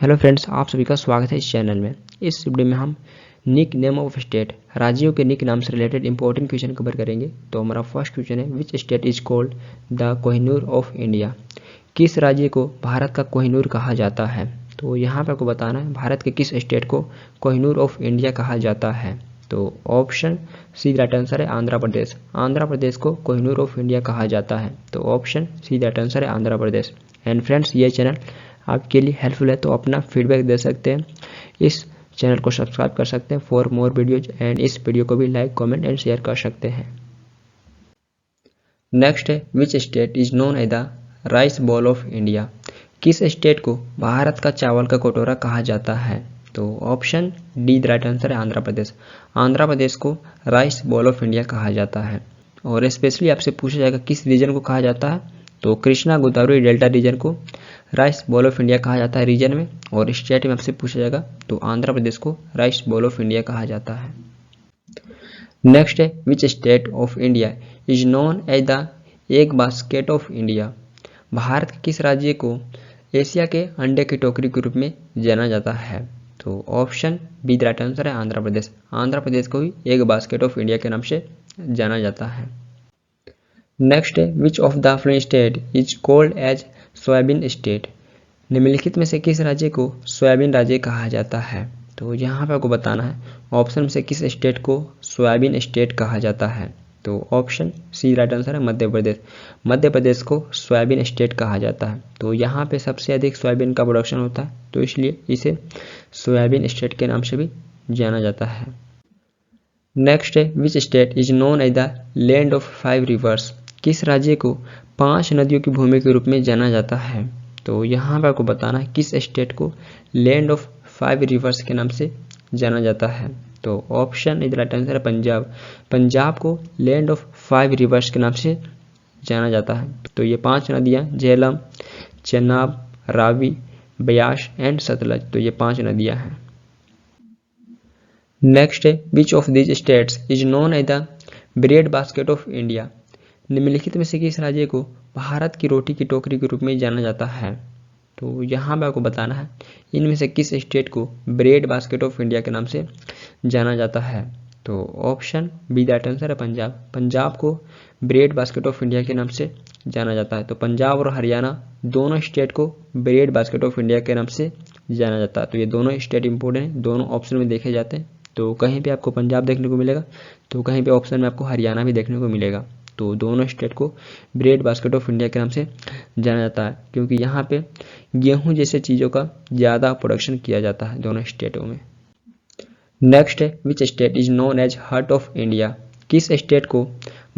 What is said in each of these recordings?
Hello friends, आप सभी का स्वागत है इस चैनल में। इस वीडियो में हम निक नेम ऑफ स्टेट, राज्यों के निक नाम से रिलेटेड इंपॉर्टेंट क्वेश्चन कवर करेंगे। तो हमारा फर्स्ट क्वेश्चन है, which state is called the Kohinoor of India. किस राज्य को भारत का कोहिनूर कहा जाता है। तो यहाँ पर आपको बताना है भारत के किस स्टेट को कोहिनूर ऑफ इंडिया कहा जाता है। तो ऑप्शन सी राइट आंसर है आंध्र प्रदेश। आंध्र प्रदेश को कोहिनूर ऑफ इंडिया कहा जाता है। तो ऑप्शन सी राइट आंसर है आंध्र प्रदेश। एंड फ्रेंड्स, ये चैनल आपके लिए हेल्पफुल है तो अपना फीडबैक दे सकते हैं। इस चैनल को सब्सक्राइब कर सकते हैं फॉर मोर वीडियोज, एंड इस वीडियो को भी लाइक, कमेंट एंड शेयर कर सकते हैं। नेक्स्ट है, which state is known as the rice bowl of India. किस स्टेट को भारत का चावल का कटोरा कहा जाता है। तो ऑप्शन डी राइट आंसर है आंध्र प्रदेश। आंध्र प्रदेश को राइस बॉल ऑफ इंडिया कहा जाता है। और स्पेशली आपसे पूछा जाएगा किस रीजन को कहा जाता है। तो कृष्णा गोदावरी डेल्टा रीजन को राइस बॉल ऑफ इंडिया कहा जाता है रीजन में। और स्टेट में आपसे पूछा जाएगा तो आंध्र प्रदेश को राइस बॉल ऑफ इंडिया कहा जाता है। नेक्स्ट है, which state of India is known as the egg basket of India. Bharat के किस राज्य को एशिया के अंडे की टोकरी के रूप में जाना जाता है। तो ऑप्शन बी राइट आंसर है आंध्र प्रदेश। आंध्र प्रदेश को ही एग बास्केट ऑफ इंडिया के नाम से जाना जाता है। नेक्स्ट है, which of the following state is called as soybean state. निम्नलिखित में से किस राज्य को सोयाबीन राज्य कहा जाता है। तो यहाँ पे आपको बताना है ऑप्शन में से किस स्टेट को सोयाबीन स्टेट कहा जाता है। तो ऑप्शन सी राइट आंसर है मध्य प्रदेश। मध्य प्रदेश को सोयाबीन स्टेट कहा जाता है। तो यहाँ पे सबसे अधिक सोयाबीन का प्रोडक्शन होता है, तो इसलिए इसे सोयाबीन स्टेट के नाम से भी जाना जाता है। नेक्स्ट है, which state is known as the land of 5 rivers. किस राज्य को 5 नदियों की भूमि के रूप में जाना जाता है। तो यहाँ पर आपको बताना है किस स्टेट को लैंड ऑफ 5 रिवर्स के नाम से जाना जाता है। तो ऑप्शन इज राइट आंसर है पंजाब। पंजाब को लैंड ऑफ 5 रिवर्स के नाम से जाना जाता है। तो ये 5 नदियाँ झेलम, चेनाब, रावी, ब्यास एंड सतलज, तो ये 5 नदियाँ हैं। नेक्स्ट है, which of these states is known as the bread basket of India. निम्नलिखित में से किस राज्य को भारत की रोटी की टोकरी के रूप में जाना जाता है। तो यहाँ पे आपको बताना है इनमें से किस स्टेट को ब्रेड बास्केट ऑफ इंडिया के नाम से जाना जाता है। तो ऑप्शन बी राइट आंसर है पंजाब। पंजाब को ब्रेड बास्केट ऑफ इंडिया के नाम से जाना जाता है। तो पंजाब और हरियाणा दोनों स्टेट को ब्रेड बास्केट ऑफ इंडिया के नाम से जाना जाता है। तो ये दोनों स्टेट इंपॉर्टेंट हैं, दोनों ऑप्शन में देखे जाते हैं। तो कहीं पे आपको पंजाब देखने को मिलेगा, तो कहीं पे ऑप्शन में आपको हरियाणा भी देखने को मिलेगा। तो दोनों स्टेट को ब्रेड बास्केट ऑफ इंडिया के नाम से जाना जाता है, क्योंकि यहाँ पे गेहूं जैसे चीज़ों का ज़्यादा प्रोडक्शन किया जाता है दोनों स्टेटों में। नेक्स्ट है, which state is known as heart of India. किस स्टेट को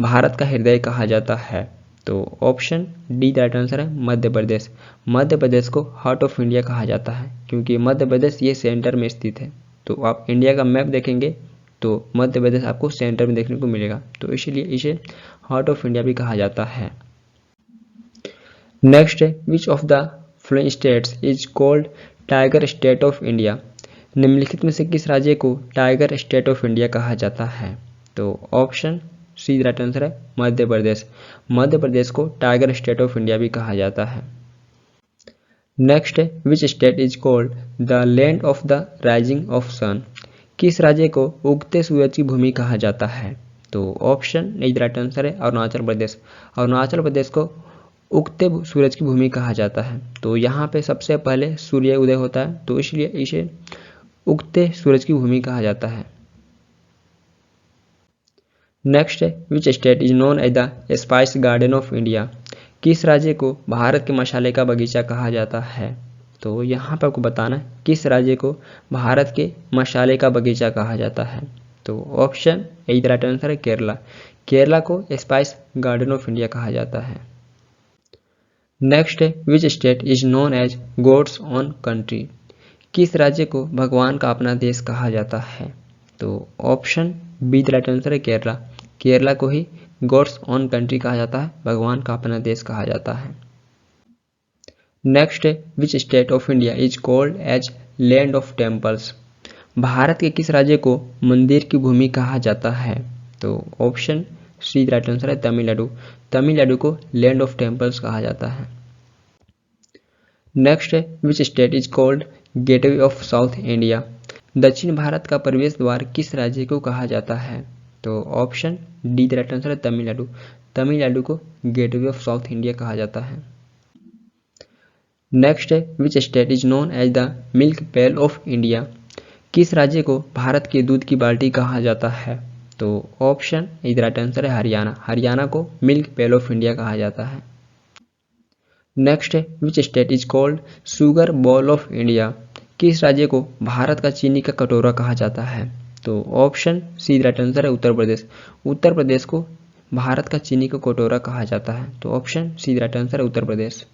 भारत का हृदय कहा जाता है। तो ऑप्शन डी राइट आंसर है मध्य प्रदेश। मध्य प्रदेश को हार्ट ऑफ इंडिया कहा जाता है, क्योंकि मध्य प्रदेश ये सेंटर में स्थित है। तो आप इंडिया का मैप देखेंगे तो मध्य प्रदेश आपको सेंटर में देखने को मिलेगा, तो इसलिए इसे हार्ट ऑफ इंडिया भी कहा जाता है। नेक्स्ट है, which of the following states is called tiger state of India. निम्नलिखित में से किस राज्य को टाइगर स्टेट ऑफ इंडिया कहा जाता है। तो ऑप्शन सी राइट आंसर है मध्य प्रदेश। मध्य प्रदेश को टाइगर स्टेट ऑफ इंडिया भी कहा जाता है। नेक्स्ट है, which state is called the land of the rising of sun. किस राज्य को उगते सूरज की भूमि कहा जाता है। तो ऑप्शन इज राइट आंसर है अरुणाचल प्रदेश। अरुणाचल प्रदेश को उगते सूरज की भूमि कहा जाता है। तो यहाँ पे सबसे पहले सूर्य उदय होता है, तो इसलिए इसे उगते सूरज की भूमि कहा जाता है। नेक्स्ट है, which state is known as the spice garden of India. किस राज्य को भारत के मसाले का बगीचा कहा जाता है। तो यहाँ पर आपको बताना है किस राज्य को भारत के मसाले का बगीचा कहा जाता है। तो ऑप्शन ए राइट आंसर है केरला। केरला को स्पाइस गार्डन ऑफ इंडिया कहा जाता है। नेक्स्ट है, which state is known as God's own country. किस राज्य को भगवान का अपना देश कहा जाता है। तो ऑप्शन बी राइट आंसर है केरला। केरला को ही गॉड्स ओन कंट्री कहा जाता है, भगवान का अपना देश कहा जाता है। नेक्स्ट है, which state of India is called as land of temples. Bharat के किस राज्य को मंदिर की भूमि कहा जाता है। तो ऑप्शन सी राइट आंसर है तमिलनाडु। तमिलनाडु को लैंड ऑफ टेम्पल्स कहा जाता है। नेक्स्ट है, which state is called gateway of south India. दक्षिण भारत का प्रवेश द्वार किस राज्य को कहा जाता है? तो option D the right answer है तमिलनाडु। तमिलनाडु को गेटवे ऑफ साउथ इंडिया कहा जाता है। नेक्स्ट है which state is known as the milk pail of India. किस राज्य को भारत के दूध की बाल्टी कहा जाता है? तो option D the right answer है हरियाणा। हरियाणा को मिल्क पेल ऑफ इंडिया कहा जाता है। नेक्स्ट है which state is called sugar ball of India. किस राज्य को भारत का चीनी का कटोरा कहा जाता है? तो ऑप्शन सी राइट आंसर है उत्तर प्रदेश। उत्तर प्रदेश को भारत का चीनी का कटोरा कहा जाता है। तो ऑप्शन सी राइट आंसर है उत्तर प्रदेश।